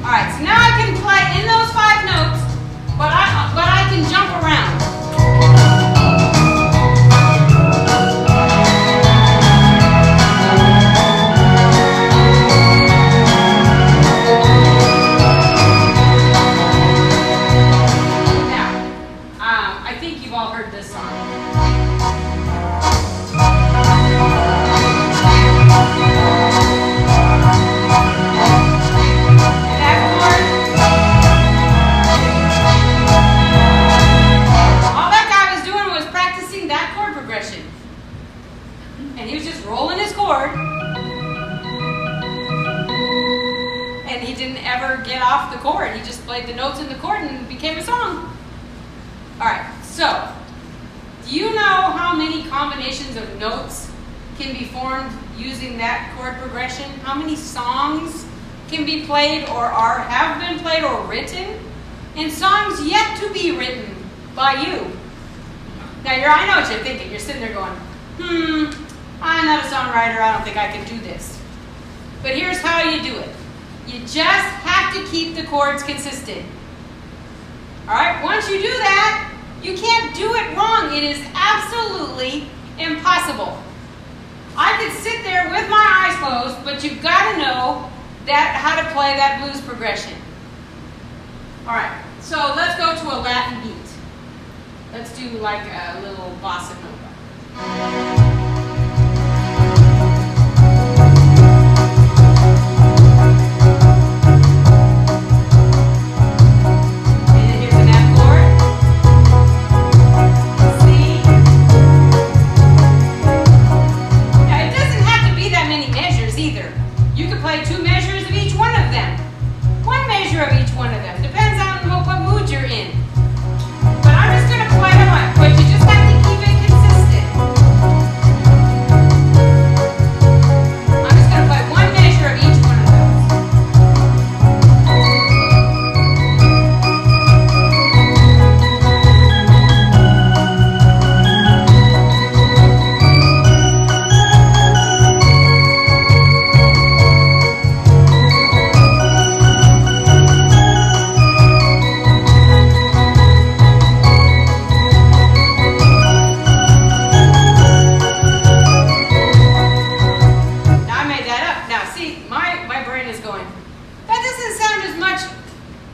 Alright, so now I can play in those 5 notes, but I can jump around. Now, I think you've all heard this song. And he was just rolling his chord, and he didn't ever get off the chord. He just played the notes in the chord and it became a song. Alright, so do you know how many combinations of notes can be formed using that chord progression? How many songs can be played or have been played or written? And songs yet to be written by you. Now I know what you're thinking. You're sitting there going, I'm not a songwriter, I don't think I can do this. But here's how you do it. You just have to keep the chords consistent. Alright, once you do that, you can't do it wrong. It is absolutely impossible. I could sit there with my eyes closed, but you've got to know how to play that blues progression. Alright, so let's go to a Latin beat. Let's do like a little bossa nova.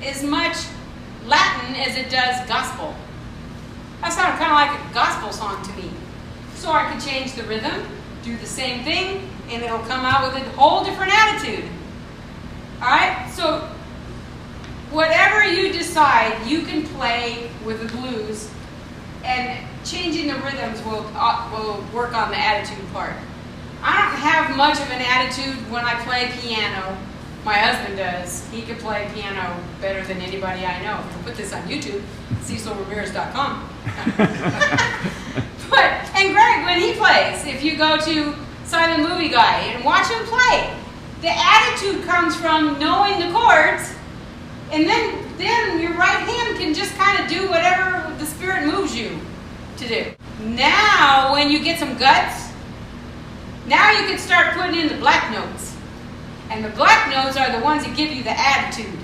As much Latin as it does gospel. That sounded kind of like a gospel song to me. So I could change the rhythm, do the same thing, and it'll come out with a whole different attitude. Alright, so whatever you decide, you can play with the blues, and changing the rhythms will work on the attitude part. I don't have much of an attitude when I play piano. My husband does. He can play piano better than anybody I know. I'll put this on YouTube, CecilRamirez.com. And Greg, when he plays, if you go to Silent Movie Guy and watch him play, the attitude comes from knowing the chords, and then your right hand can just kind of do whatever the Spirit moves you to do. Now, when you get some guts, now you can start putting in the black notes. And the black notes are the ones that give you the attitude.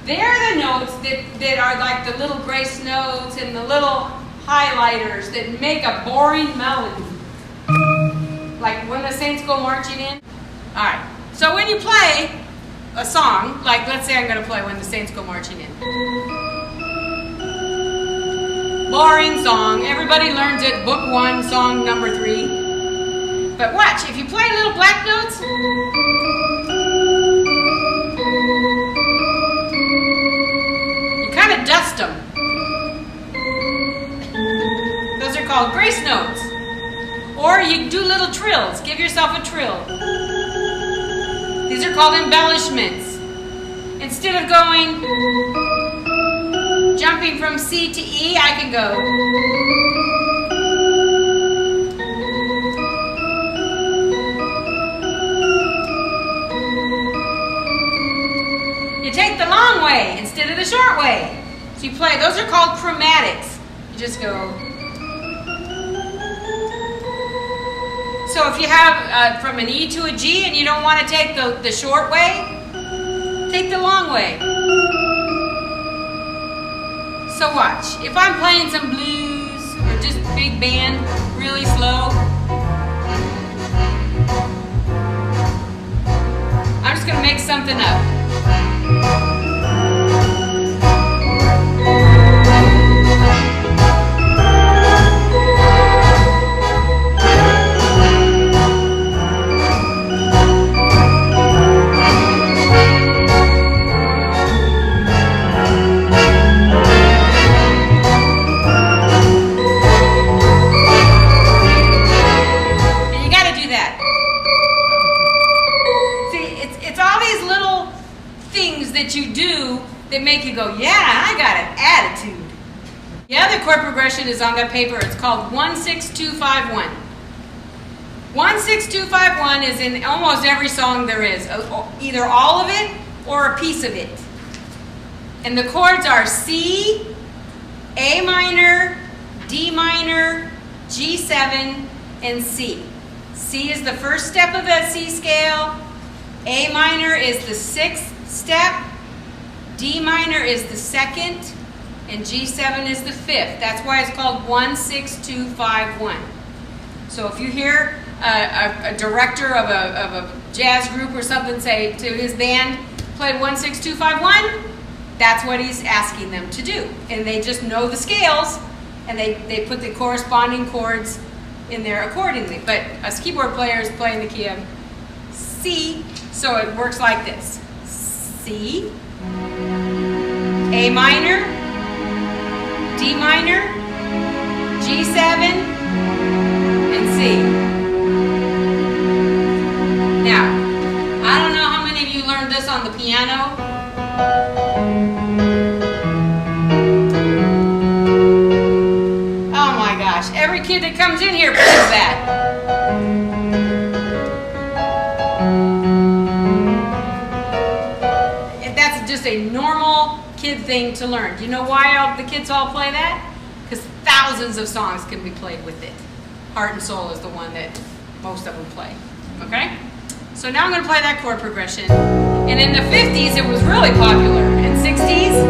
They're the notes that are like the little grace notes and the little highlighters that make a boring melody. Like When the Saints Go Marching In. Alright, so when you play a song, like let's say I'm going to play When the Saints Go Marching In. Boring song. Everybody learns it, book 1, song number 3. But watch, if you play little black notes, you kind of dust them. Those are called grace notes. Or you do little trills. Give yourself a trill. These are called embellishments. Instead of jumping from C to E, I can go. You take the long way instead of the short way. So you play, those are called chromatics. You just go. So if you have from an E to a G and you don't want to take the short way, take the long way. So watch. If I'm playing some blues or just big band, really slow, I'm just going to make something up. That you do that make you go, yeah, I got an attitude. The other chord progression is on that paper. It's called 1-6-2-5-1. 1-6-2-5-1 is in almost every song there is, either all of it or a piece of it. And the chords are C, A minor, D minor, G7, and C. C is the first step of the C scale. A minor is the sixth step, D minor is the second, and G7 is the fifth. That's why it's called 1-6-2-5-1. So if you hear a director of a jazz group or something say to his band, play 1-6-2-5-1, that's what he's asking them to do. And they just know the scales, and they put the corresponding chords in there accordingly. But us keyboard players play in the key of C, so it works like this. C, A minor, D minor, G7, and C. Now, I don't know how many of you learned this on the piano. Oh my gosh, every kid that comes in here plays that. A normal kid thing to learn. Do you know why the kids all play that? Because thousands of songs can be played with it. Heart and Soul is the one that most of them play. Okay? So now I'm going to play that chord progression. And in the 50s, it was really popular. In 60s,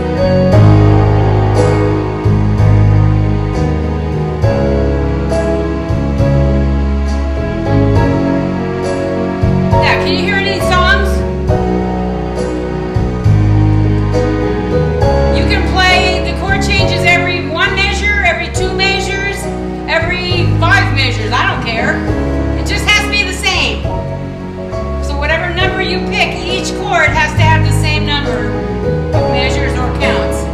now, can you hear any songs? Changes every 1 measure, every 2 measures, every 5 measures. I don't care. It just has to be the same. So whatever number you pick, each chord has to have the same number of measures or counts.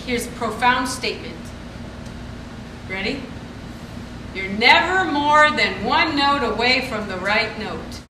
Here's a profound statement. Ready? You're never more than one note away from the right note.